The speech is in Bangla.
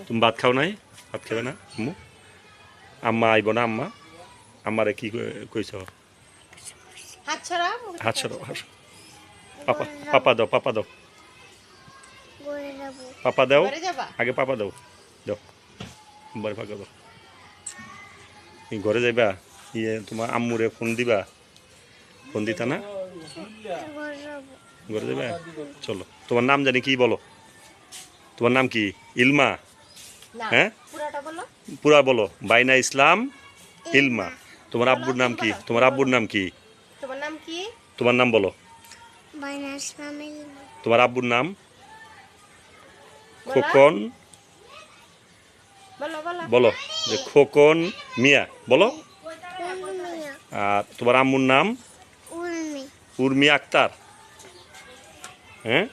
তুমি ভাত খাও নাই? ভাত খাবে না আম্মু? আম্মা আইব না? আম্মা আম্মারে কি কইছ? হাত ছড়াও। পাপা পাপা দাও, পাপা দাও, পাপা দাও, আগে পাপা দাও, দাও বারে ফাঁকা দাও। ঘরে যাইবা? ইয়ে তোমার আম্মুরে ফোন দিবা? ফোন দিতা না? ঘরে যাবে? চলো। তোমার নাম জানি কি বলো? তোমার নাম কি? ইলমা? হ্যাঁ পুরা বলো। বাইনা ইসলাম ইলমা। তোমার আব্বুর নাম কি? তোমার আব্বুর নাম কি? তোমার নাম বলো। তোমার আব্বুর নাম? খোকন। বলো যে খোকন মিয়া বলো। আর তোমার আম্মুর নাম? উর্মি আক্তার। হ্যাঁ।